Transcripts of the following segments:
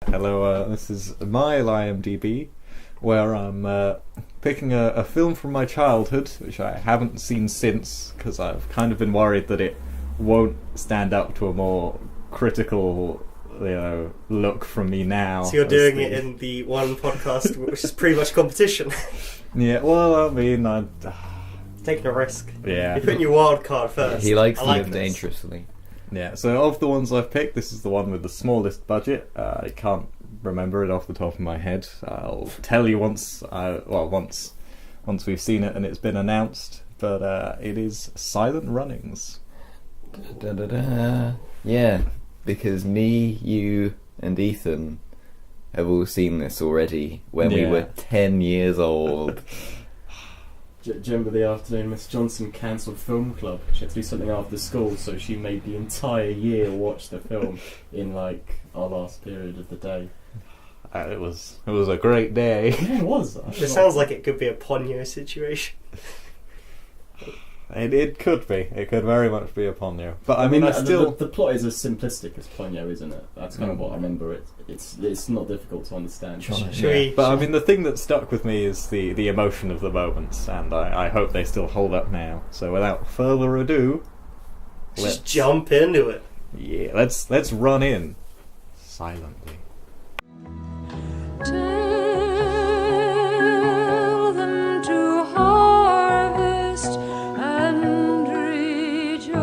Hello, this is my LieMDB, where I'm picking a film from my childhood, which I haven't seen since, because I've kind of been worried that it won't stand up to a more critical, look from me now. So you're doing it in the one podcast which is pretty much competition. Yeah, well, I mean, Taking a risk. Yeah. You're putting your wild card first. He likes to like live this. dangerously. Yeah, so of the ones I've picked, this is the one with the smallest budget. I can't remember it off the top of my head. I'll tell you once we've seen it and it's been announced. But it is Silent Runnings. Yeah, because me, you, and Ethan have all seen this already when we were 10 years old. Do you remember the afternoon Miss Johnson cancelled film club? She had to do something after school, so she made the entire year watch the film in like our last period of the day. It was a great day. Yeah, it was. It sounds like it could be a Ponyo situation. It could be. It could very much be a Ponyo. But I mean, the plot is as simplistic as Ponyo, isn't it? That's kind of what I remember. It's not difficult to understand. But I mean, the thing that stuck with me is the emotion of the moments, and I hope they still hold up now. So without further ado, Just jump into it. Yeah, let's run in silently. Tell them to harvest and rejoice.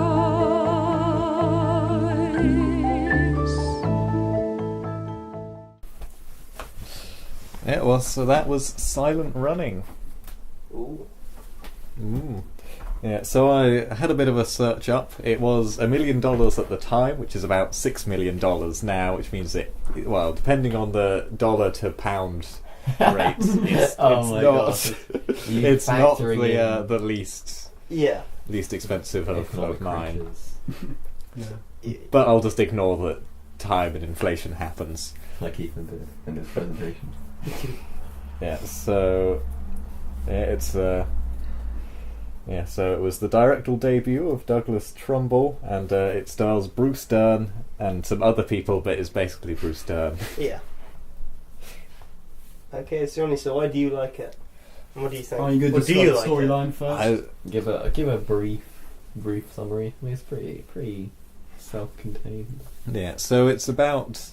Yeah, well, so that was Silent Running. Ooh. Ooh. Yeah, so I had a bit of a search up. It was $1 million at the time, which is about $6 million now, which means depending on the dollar to pound rate, it's not the least expensive of mine. Yeah. But I'll just ignore that time and inflation happens. Like Ethan did in his presentation. Yeah, so so it was the directorial debut of Douglas Trumbull, and it stars Bruce Dern and some other people, but it's basically Bruce Dern. Yeah. Okay, Johnny, so why do you like it? And what do you think? Oh, you What good do you to like start the storyline first? Give a brief summary. I mean, it's pretty self-contained. Yeah, so it's about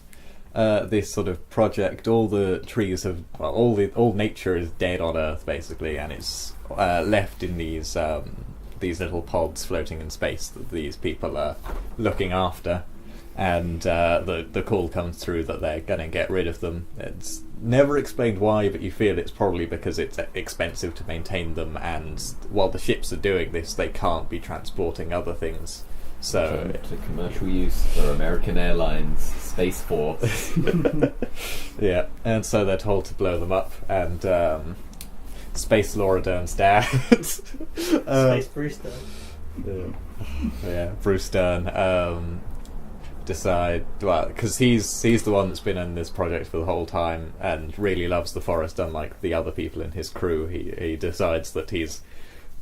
this sort of project. All the trees all nature is dead on Earth basically, and it's left in these little pods floating in space that these people are looking after. And the call comes through that they're going to get rid of them. It's never explained why, but you feel it's probably because it's expensive to maintain them, and while the ships are doing this, they can't be transporting other things. So to commercial use for American Airlines Space Force. yeah, and so they're told to blow them up, and Space Laura Dern's dad, Space Bruce Dern. Bruce Dern, because he's the one that's been in this project for the whole time and really loves the forest, unlike the other people in his crew. He decides that he's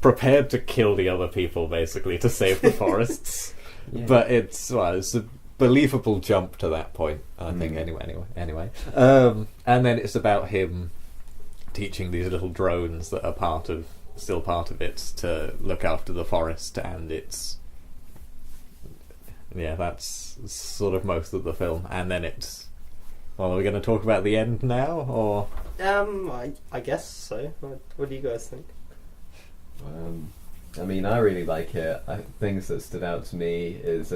prepared to kill the other people basically to save the forests. Yeah. But it's a believable jump to that point, I think. Anyway, and then it's about him teaching these little drones that are still part of it to look after the forest, and that's sort of most of the film. And then are we going to talk about the end now, or? I guess so. What do you guys think? I mean, I really like it. Things that stood out to me is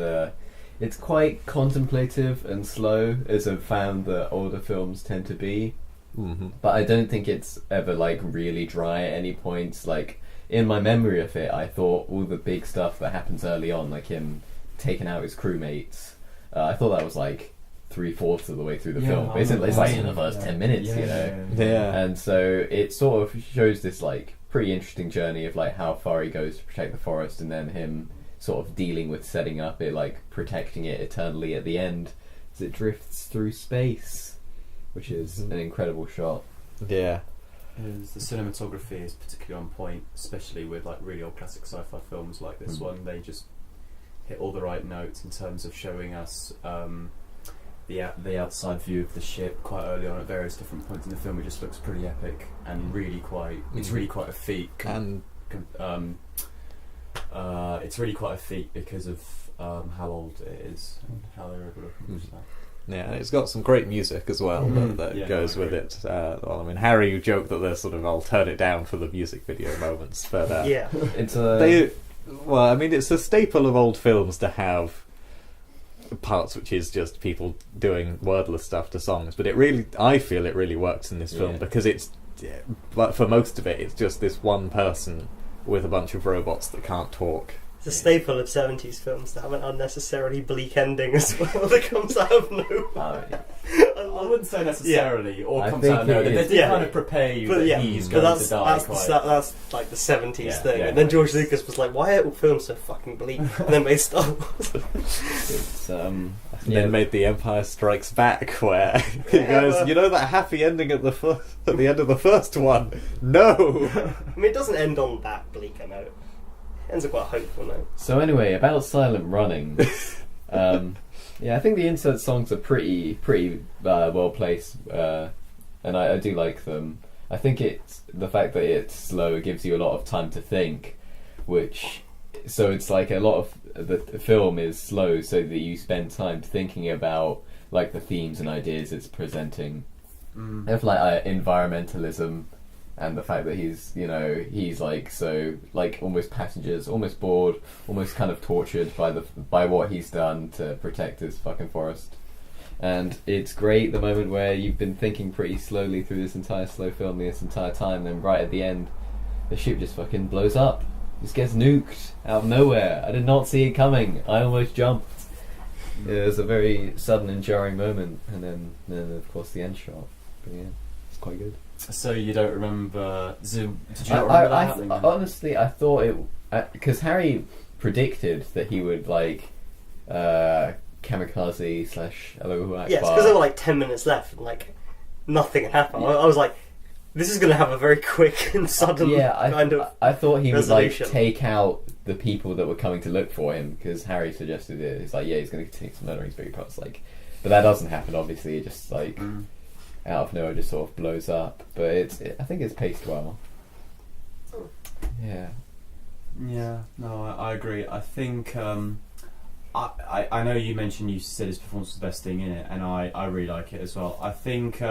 it's quite contemplative and slow, as I've found that older films tend to be. Mm-hmm. But I don't think it's ever really dry at any points. Like, in my memory of it, I thought all the big stuff that happens early on, like him taking out his crewmates, I thought that was 3/4 of the way through the film. It's in the first 10 minutes, Yeah. And so it sort of shows this pretty interesting journey of how far he goes to protect the forest, and then him sort of dealing with setting up it, protecting it eternally at the end as it drifts through space, which is an incredible shot. Yeah. The cinematography is particularly on point, especially with really old classic sci-fi films like this one. They just hit all the right notes in terms of showing us the outside view of the ship quite early on at various different points in the film. It just looks pretty epic and really quite. It's really quite a feat. It's really quite a feat because of how old it is and how they were able to accomplish that. Yeah, and it's got some great music as well that goes with it. Well, I mean, Harry joked that they're sort of, I'll turn it down for the music video moments, but It's well, I mean, it's a staple of old films to have parts which is just people doing wordless stuff to songs, but I feel it really works in this film because but for most of it, it's just this one person with a bunch of robots that can't talk. It's a staple of 70s films to have an unnecessarily bleak ending as well that comes out of nowhere. I wouldn't say necessarily, or I comes think out of nowhere. it They is. did kind of prepare you that he's going to die quite. That's like the 70s thing. Yeah, and then yeah. George Lucas was like, why are all films so fucking bleak? And then made Star Wars. It's And then made The Empire Strikes Back, where he goes, you know that happy ending at the end of the first one? No! I mean, it doesn't end on that bleak a note. It ends on quite a hopeful note. So anyway, about Silent Running. I think the insert songs are pretty well placed, and I do like them. I think it's the fact that it's slow gives you a lot of time to think, so it's like a lot of the film is slow, so that you spend time thinking about like the themes and ideas it's presenting, of like environmentalism. And the fact that he's like so like almost passengers, almost bored, almost kind of tortured by what he's done to protect his fucking forest. And it's great the moment where you've been thinking pretty slowly through this entire slow film this entire time, and right at the end, the ship just fucking blows up. Just gets nuked out of nowhere. I did not see it coming. I almost jumped. It was a very sudden and jarring moment, and then of course the end shot. But yeah, it's quite good. So you don't remember? Did you not remember that happening? Honestly, I thought it because Harry predicted that he would like kamikaze / Allahu Akbar. Yeah, it's because there were like 10 minutes left and like nothing had happened. I was like, this is going to have a very quick and sudden kind of I thought he would like resolution. take out the people that were coming to look for him, because Harry suggested it. He's like, he's going to continue to murdering Big Pots, like, but that doesn't happen. Obviously, it just like out of nowhere just sort of blows up. But I think it's paced well. Yeah. Yeah, no, I agree. I think I know you mentioned, you said his performance was the best thing in it, and I really like it as well. I think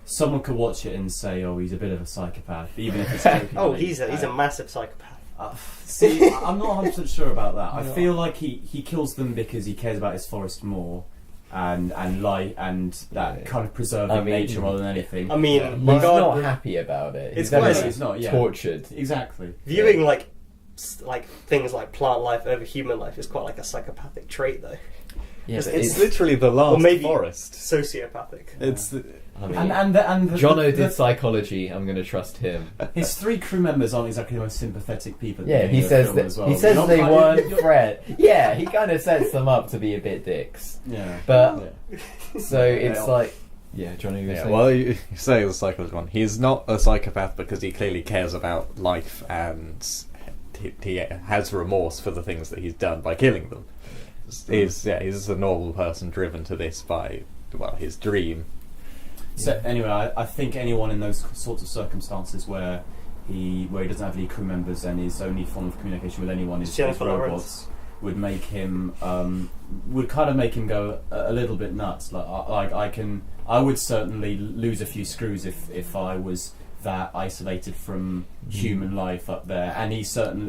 someone could watch it and say, oh, he's a bit of a psychopath, even if it's joking. Oh, he's a massive psychopath. See, I'm not 100% sure about that. I feel like he kills them because he cares about his forest more, and that kind of preserving nature more than anything. I mean, He's not happy about it. It's He's quite- definitely it's not, yeah. tortured. Exactly. Viewing like things like plant life over human life is quite like a psychopathic trait, though. Yeah, but It's literally the last or maybe forest. sociopathic. It's I mean, And Jono did psychology. I'm going to trust him. his three crew members aren't exactly the most sympathetic people. At the Yeah, beginning he of the says film that. as well. He says You're they not weren't quite- Fred. Yeah, he kind of sets them up to be a bit dicks. Yeah, But yeah. so it's like, Johnny. You were saying? well, you say the psychologist one. He's not a psychopath because he clearly cares about life and he has remorse for the things that he's done by killing them. He's a normal person driven to this by his dream. So anyway, I think anyone in those sorts of circumstances where he doesn't have any crew members and his only form of communication with anyone is Jennifer robots Lawrence. would make him would kind of make him go a little bit nuts. I would certainly lose a few screws if I was that isolated from human life up there, and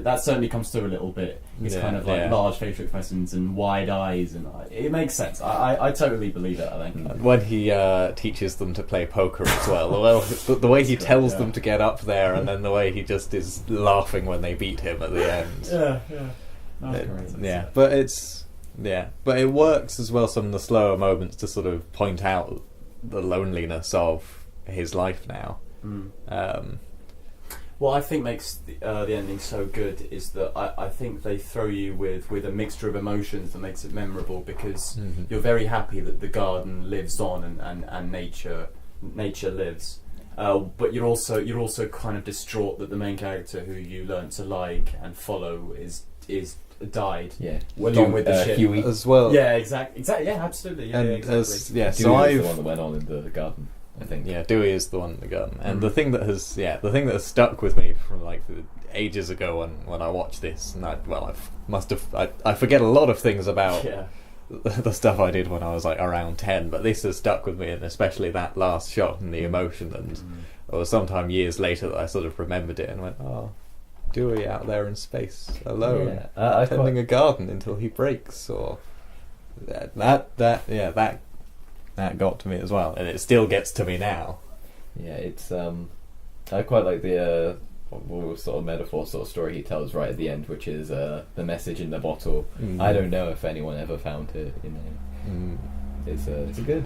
that certainly comes through a little bit. It's kind of like large facial expressions and wide eyes, and it makes sense. I totally believe it. I think When he teaches them to play poker as well, the way he tells them to get up there, and then the way he just is laughing when they beat him at the end. But it works as well. Some of the slower moments to sort of point out the loneliness of his life now. What I think makes the ending so good is that I think they throw you with a mixture of emotions that makes it memorable, because you're very happy that the garden lives on and nature lives, but you're also kind of distraught that the main character, who you learn to like and follow, is died. Yeah, along with the ship Huey as well. Yeah, exactly. Yeah, absolutely. Yeah, And exactly. so Dewey is the one that went on in the garden, I think. Yeah, Dewey is the one in the garden. And the thing that has stuck with me from like ages ago when I watched this, and I forget a lot of things about the stuff I did when I was like around 10, but this has stuck with me, and especially that last shot and the emotion, and it was sometime years later that I sort of remembered it and went, oh, Dewey out there in space alone, tending a garden until he breaks, or that got to me as well, and it still gets to me now. Yeah, it's I quite like the sort of metaphor sort of story he tells right at the end, which is the message in the bottle. I don't know if anyone ever found it. It's good,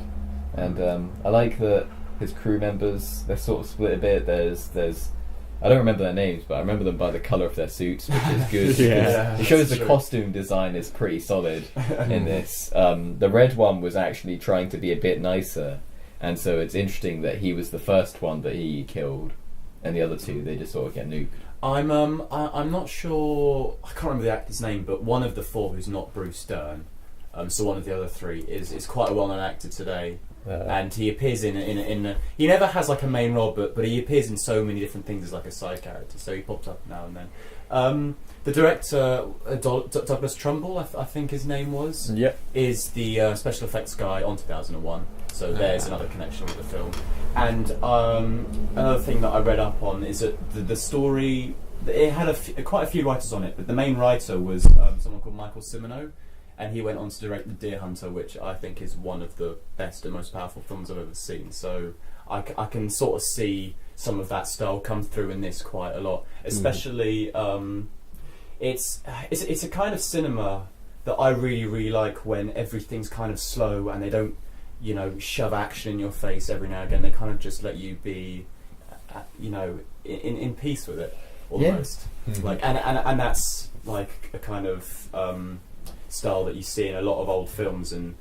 and I like that his crew members, they're sort of split a bit. There's I don't remember their names, but I remember them by the colour of their suits, which is good. It shows the costume design is pretty solid in this. The red one was actually trying to be a bit nicer, and so it's interesting that he was the first one that he killed, and the other two, they just sort of get nuked. I'm not sure. I can't remember the actor's name, but one of the four who's not Bruce Dern, so one of the other three is quite a well-known actor today, and he appears in he never has like a main role, but he appears in so many different things as like a side character. So he pops up now and then. The director, Douglas Trumbull, I think his name was, is the special effects guy on 2001. So there's another connection with the film. And another thing that I read up on is that the story, it had quite a few writers on it, but the main writer was someone called Michael Cimino, and he went on to direct The Deer Hunter, which I think is one of the best and most powerful films I've ever seen. So I can sort of see some of that style come through in this quite a lot, especially it's a kind of cinema that I really, really like, when everything's kind of slow and they don't, shove action in your face every now and again. They kind of just let you be, in peace with it, almost. Like, and that's like a kind of style that you see in a lot of old films. And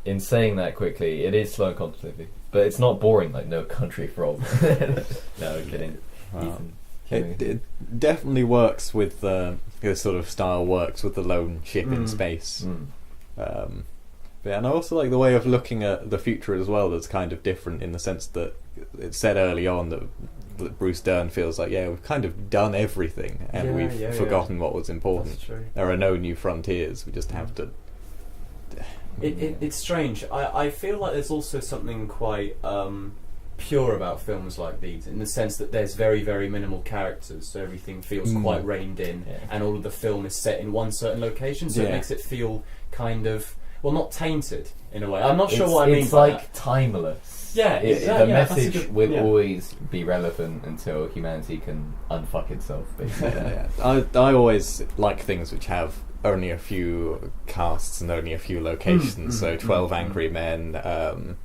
in saying that quickly, it is slow and contemplative, but it's not boring like No Country for Old Men. No, kidding. Wow. It definitely works with this sort of style works with the lone ship in space. And I also like the way of looking at the future as well. That's kind of different in the sense that it's said early on that Bruce Dern feels like, we've kind of done everything and we've forgotten what was important. That's true. There are no new frontiers. We just have to. It's strange. I feel like there's also something quite pure about films like these, in the sense that there's very, very minimal characters, so everything feels quite reined in, and all of the film is set in one certain location, so it makes it feel kind of, well, not tainted in a way. I'm not sure what I mean. It's like timeless. Yeah, the message will always be relevant until humanity can unfuck itself, basically. I always like things which have only a few casts and only a few locations. So 12 Angry Men.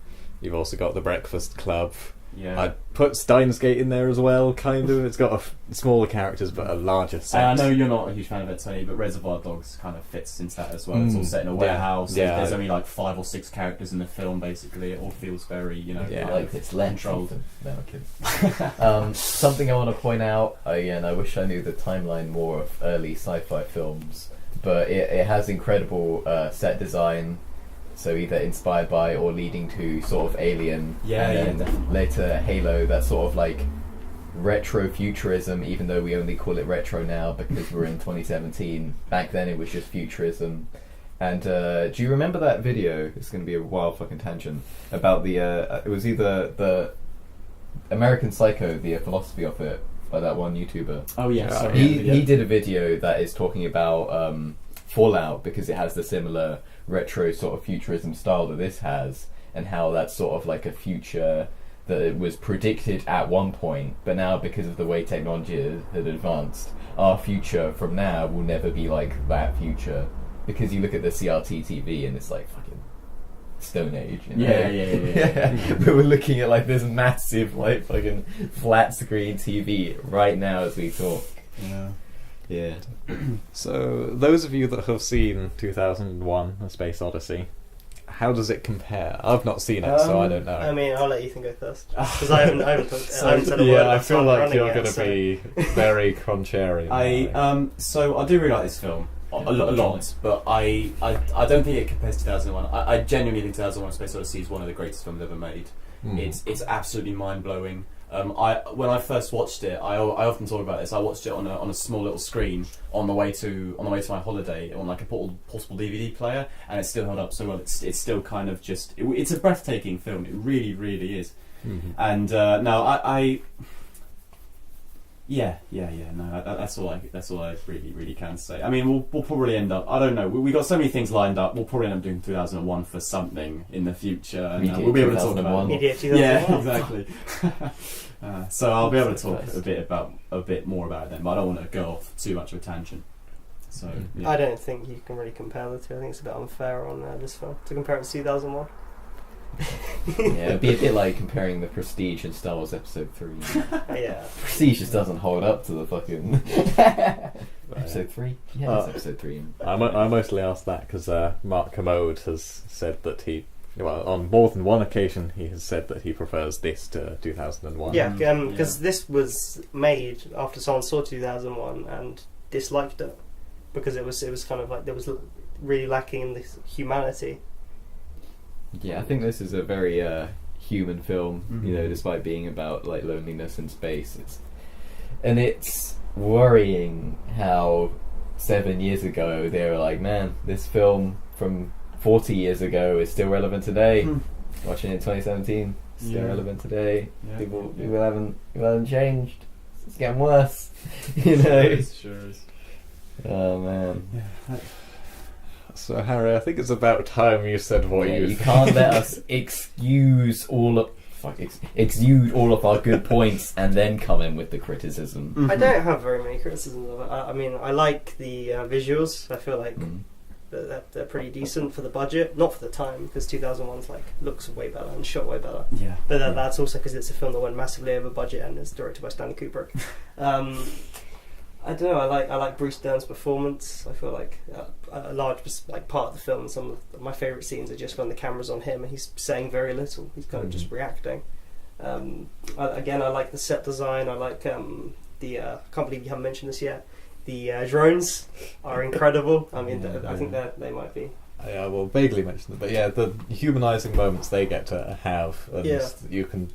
You've also got The Breakfast Club. I'd put Steins Gate in there as well, kind of. It's got smaller characters but a larger set. I know you're not a huge fan of it, Tony, but Reservoir Dogs kind of fits into that as well. It's all set in a warehouse. There's only like 5 or 6 characters in the film, basically. It all feels very, like it's controlled. No, I'm kidding. Something I want to point out, again, I wish I knew the timeline more of early sci-fi films, but it has incredible set design. So either inspired by or leading to sort of Alien, and then later Halo, that sort of like retro futurism, even though we only call it retro now because we're in 2017. Back then it was just futurism. And do you remember that video? It's going to be a wild fucking tangent about the it was either the American Psycho, the philosophy of it, by that one YouTuber. Oh yeah, he did a video that is talking about Fallout, because it has the similar retro sort of futurism style that this has, and how that's sort of like a future that it was predicted at one point, but now because of the way technology had advanced, our future from now will never be like that future, because you look at the CRT TV and it's like fucking Stone Age. But we're looking at like this massive like fucking flat screen TV right now as we talk. So those of you that have seen 2001: A Space Odyssey, how does it compare? I've not seen it, so I don't know. I mean, I'll let Ethan go first because I haven't said a word. Yeah, I feel like you're going to be very contrarian. So I do really like this film a lot, but I don't think it compares to 2001. I genuinely think 2001: Space Odyssey is one of the greatest films ever made. It's absolutely mind blowing. When I first watched it, I often talk about this. I watched it on a small little screen on the way to my holiday on like a portable DVD player, and it still held up so well. It's still kind of just it's a breathtaking film. It really, really is. And no, that's all I really can say. I mean, we'll probably end up. I don't know. We got so many things lined up. We'll probably end up doing 2001 for something in the future. And, we'll be able to talk about it. Yeah, exactly. So I'll be able to talk a bit more about it then. But I don't want to go off too much of a tangent. So yeah. I don't think you can really compare the two. I think it's a bit unfair on this film to compare it to 2001. Yeah, it'd be a bit like comparing The Prestige and Star Wars Episode 3. Yeah. Prestige just doesn't hold up to the fucking... Episode 3? Yeah, it's Episode 3. I mostly asked that because Mark Commode has said that on more than one occasion, he has said that he prefers this to 2001. Yeah, because this was made after someone saw 2001 and disliked it because it was kind of like there was really lacking in this humanity. Yeah, I think this is a very human film, despite being about like loneliness in space. It's worrying how 7 years ago they were like, man, this film from 40 years ago is still relevant today. Watching it in 2017, still relevant today. Yeah. People haven't changed. It's getting worse. It sure is. Oh man. Yeah. So Harry, I think it's about time you said what you can't let us exude all of our good points and then come in with the criticism. I don't have very many criticisms of it. I mean, I like the visuals. I feel like they're pretty decent for the budget, not for the time, because 2001's like looks way better and shot way better. Yeah, but that's also because it's a film that went massively over budget and is directed by Stanley Kubrick. I don't know. I like Bruce Dern's performance. I feel like a large part of the film. Some of my favourite scenes are just when the camera's on him and he's saying very little. He's kind of just reacting. I like the set design. I like I can't believe you haven't mentioned this yet. The drones are incredible. I mean, I think that they might be. Yeah, well, vaguely mentioned it, but yeah, the humanising moments they get to have, and you can,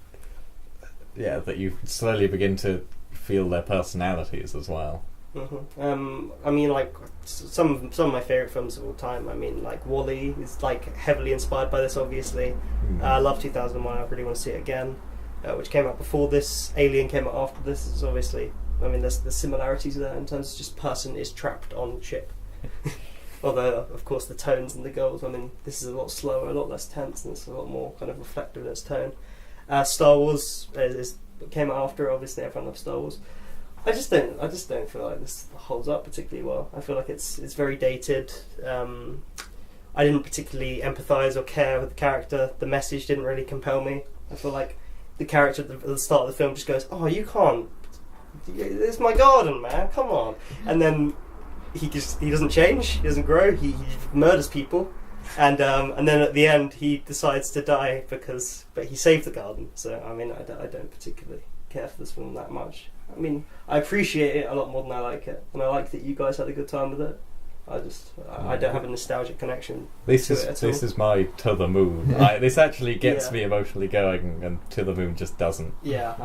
that you slowly begin to feel their personalities as well. I mean, like some of my favourite films of all time. I mean, like WALL-E is like heavily inspired by this. Obviously, I love 2001. I really want to see it again, which came out before this. Alien came out after this. It's obviously, I mean, there's similarities there in terms of just person is trapped on ship. Although, of course, the tones and the goals. I mean, this is a lot slower, a lot less tense, and it's a lot more kind of reflective in its tone. Star Wars came out after. Obviously, everyone loves Star Wars. I just don't feel like this holds up particularly well. I feel like it's very dated. I didn't particularly empathise or care with the character. The message didn't really compel me. I feel like the character at the start of the film just goes, "Oh, you can't. It's my garden, man. Come on." And then he doesn't change. He doesn't grow. He murders people. And then at the end he decides to die but he saved the garden. So I mean, I don't particularly care for this film that much. I mean, I appreciate it a lot more than I like it, and I like that you guys had a good time with it. I don't have a nostalgic connection. This is my To the Moon. This actually gets me emotionally going, and To the Moon just doesn't. Yeah,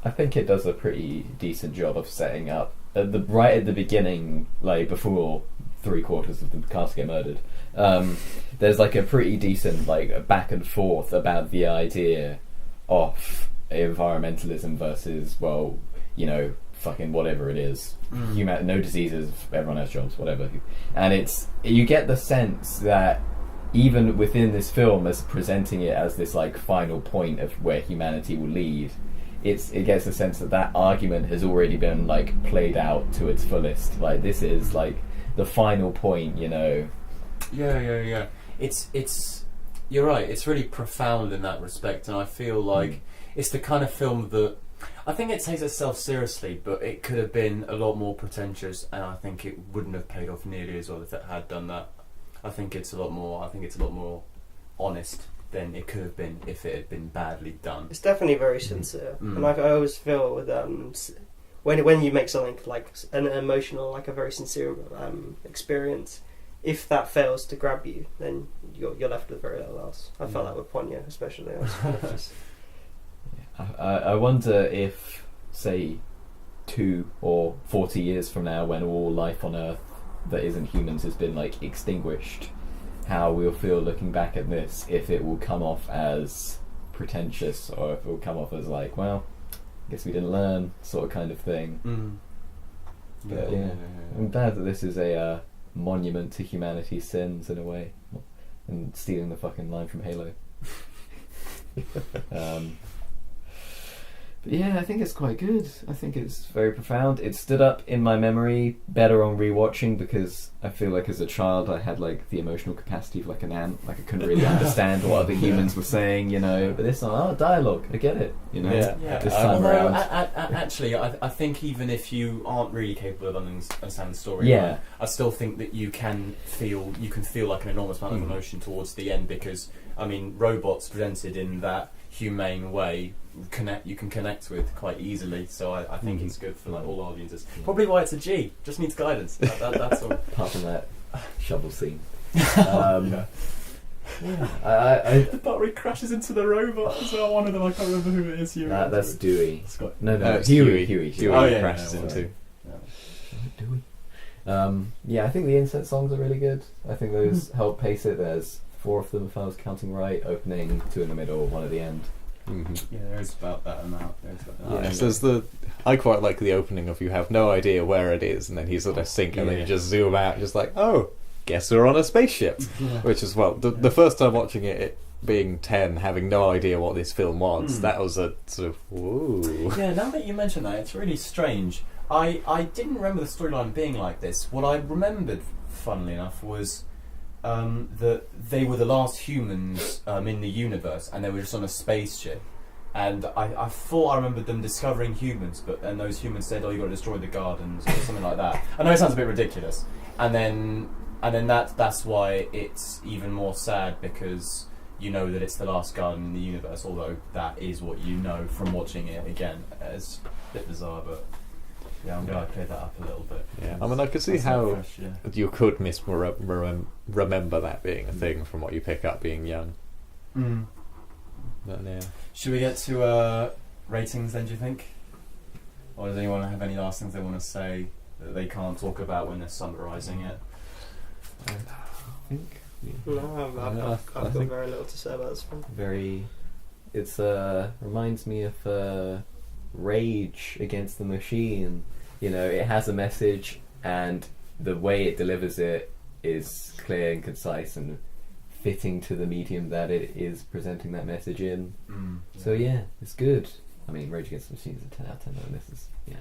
I think it does a pretty decent job of setting up right at the beginning, like before 3/4 of the cast get murdered. There's like a pretty decent like back and forth about the idea of environmentalism versus fucking whatever it is, no diseases, everyone has jobs, whatever. And you get the sense that even within this film, as presenting it as this like final point of where humanity will lead, it gets the sense that argument has already been like played out to its fullest. Like this is like the final point, Yeah. It's you're right. It's really profound in that respect, and I feel like it's the kind of film that I think it takes itself seriously, but it could have been a lot more pretentious, and I think it wouldn't have paid off nearly as well if it had done that. I think it's a lot more honest than it could have been if it had been badly done. It's definitely very sincere, and I always feel with when you make something like an emotional, like a very sincere experience, if that fails to grab you, then you're left with very little else. I felt that with Ponyo, especially. I was kind of just... I wonder if, say, 2 or 40 years from now, when all life on Earth that isn't humans has been like extinguished, how we'll feel looking back at this, if it will come off as pretentious or if it will come off as like, well, I guess we didn't learn, sort of kind of thing. But yeah, I'm glad that this is a monument to humanity's sins in a way, and stealing the fucking line from Halo. But yeah, I think it's quite good. I think it's very profound. It stood up in my memory better on rewatching because I feel like as a child I had like the emotional capacity of like an ant. Like I couldn't really understand what other humans were saying, you know. But this time, dialogue, I get it, you know. This time around. Actually, I think even if you aren't really capable of understanding the story, I still think that you can feel like an enormous amount of emotion towards the end because, I mean, robots presented in that humane way you can connect with quite easily, so I think it's good for like all audiences. Probably why it's a G, just needs guidance. That's all. Apart from that shovel scene. The part where he crashes into the robot as well. One of them, I can't remember who it is. That's Dewey. No, it's Huey. Huey Crashes into. Dewey. I think the inset songs are really good. I think those help pace it. There's 4 of them, if I was counting right. Opening, 2 in the middle, 1 at the end. Yeah, there is about that amount. I quite like the opening of you have no idea where it is, and then you sort of sink, and then you just zoom out, just like, oh, guess we're on a spaceship. Which is, well, the first time watching it being 10, having no idea what this film was, that was a sort of, whoa. Yeah, now that you mention that, it's really strange. I didn't remember the storyline being like this. What I remembered, funnily enough, was that they were the last humans in the universe, and they were just on a spaceship. And I thought I remembered them discovering humans, and those humans said, "Oh, you got to destroy the gardens," or something like that. I know it sounds a bit ridiculous, and then that's why it's even more sad because you know that it's the last garden in the universe. Although that is what you know from watching it again. It's a bit bizarre, but. Yeah, I'm glad I cleared that up a little bit. Yeah, I mean, I could see how you could remember that being a thing from what you pick up being young. But yeah. Should we get to ratings then, do you think? Or does anyone have any last things they want to say that they can't talk about when they're summarising it? I think... No, I've got very little to say about this film. It's reminds me of Rage Against the Machine. You know, it has a message, and the way it delivers it is clear and concise and fitting to the medium that it is presenting that message in. So yeah, it's good. I mean, Rage Against the Machine is a 10 out of 10, and this is, yeah,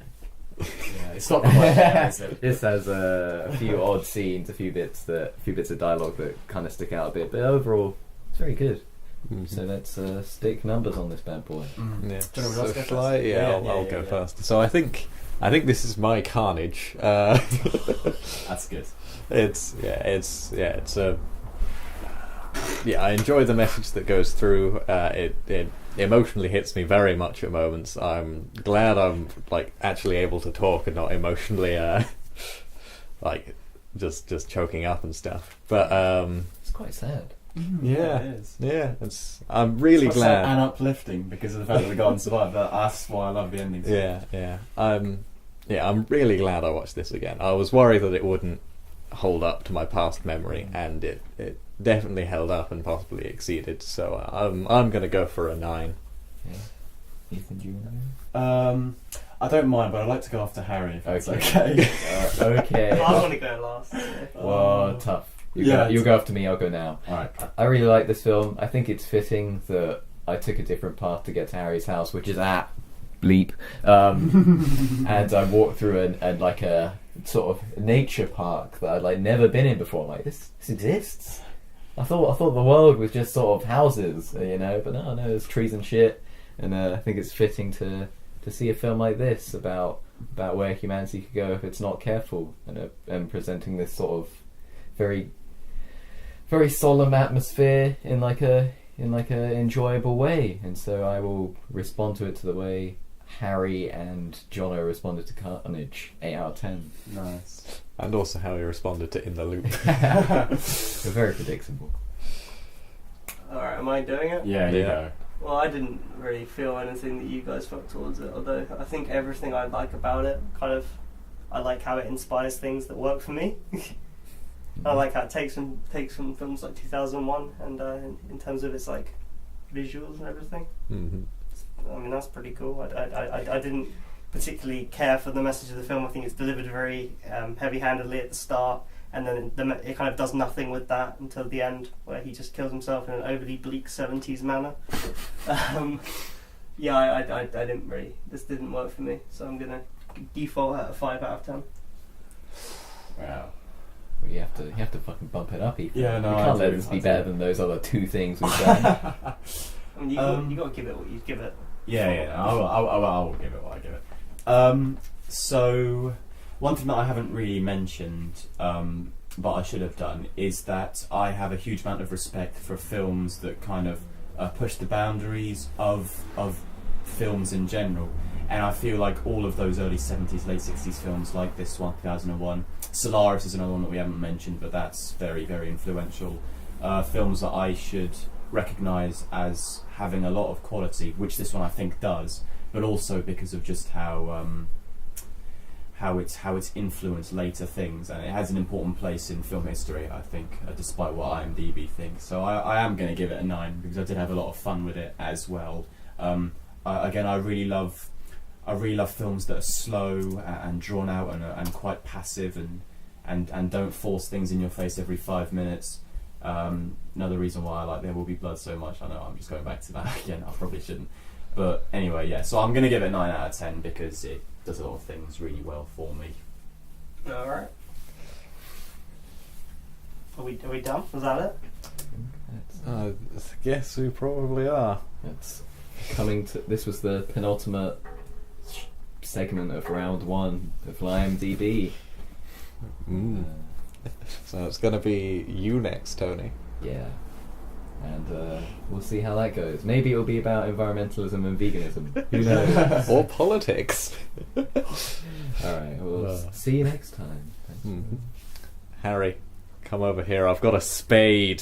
it's not quite there, is it? This has a few odd scenes, a few bits of dialogue that kind of stick out a bit, but overall, it's very good. So let's stick numbers on this bad boy. Yeah. So shall I? I'll go first. So I think this is my Carnage. That's good. I enjoy the message that goes through. It emotionally hits me very much at moments. I'm glad I'm like actually able to talk and not emotionally like just choking up and stuff. But it's quite sad. Yeah, it is. Yeah, I'm really glad and uplifting because of the fact that the garden survived. That's why I love the ending. I'm really glad I watched this again. I was worried that it wouldn't hold up to my past memory, and it definitely held up and possibly exceeded. So I'm going to go for a 9. Yeah. Ethan, do you want to? I don't mind, but I'd like to go after Harry if that's okay. Okay. I want to go last. Well, tough. You go after me, I'll go now. Alright. I really like this film. I think it's fitting that I took a different path to get to Harry's house, which is at bleep. And I walked through and like a sort of nature park that I'd like never been in before. I'm like, this exists? I thought the world was just sort of houses, you know, but no, there's trees and shit. And I think it's fitting to see a film like this about where humanity could go if it's not careful, and presenting this sort of very, very solemn atmosphere in like a enjoyable way, and so I will respond to it to the way Harry and Jono responded to Carnage. 8 out of 10. Nice. And also how he responded to In the Loop. They're very predictable. Alright, am I doing it? Yeah, you Yeah. go. Well, I didn't really feel anything that you guys felt towards it, although I think everything I like about it I like how it inspires things that work for me. I like how it takes from films like 2001 and in terms of its like visuals and everything. Mm-hmm. I mean, that's pretty cool. I didn't particularly care for the message of the film. I think it's delivered very heavy-handedly at the start, and then it kind of does nothing with that until the end, where he just kills himself in an overly bleak 70s manner. Yeah, I didn't really. This didn't work for me, so I'm gonna default at a 5 out of 10. Wow. Well, you have to fucking bump it up, Ethan. Yeah, no, we I can't let do, this I be do. better than those other 2 things we've done. I mean, you got to give it what you give it. Yeah, I will give it what I give it. So, one thing that I haven't really mentioned, but I should have done, is that I have a huge amount of respect for films that kind of push the boundaries of films in general. And I feel like all of those early 70s, late 60s films, like this one, 2001, Solaris is another one that we haven't mentioned, but that's very, very influential. Films that I should recognise as having a lot of quality, which this one I think does, but also because of just how it's influenced later things, and it has an important place in film history, I think, despite what LieMDB thinks. So I am going to give it a 9 because I did have a lot of fun with it as well. Again, I really love films that are slow and drawn out and quite passive and don't force things in your face every 5 minutes. Another reason why I like There Will Be Blood so much. I know I'm just going back to that again. I probably shouldn't, but anyway, yeah. So I'm going to give it 9 out of 10 because it does a lot of things really well for me. All right. Are we done? Was that it? I guess we probably are. That's coming to. This was the penultimate segment of round 1 of LieMDB. Mm. So it's going to be you next, Tony. Yeah. And we'll see how that goes. Maybe it'll be about environmentalism and veganism. Who knows? Or politics. Alright, we'll see you next time. Thanks. Mhm. Harry, come over here. I've got a spade.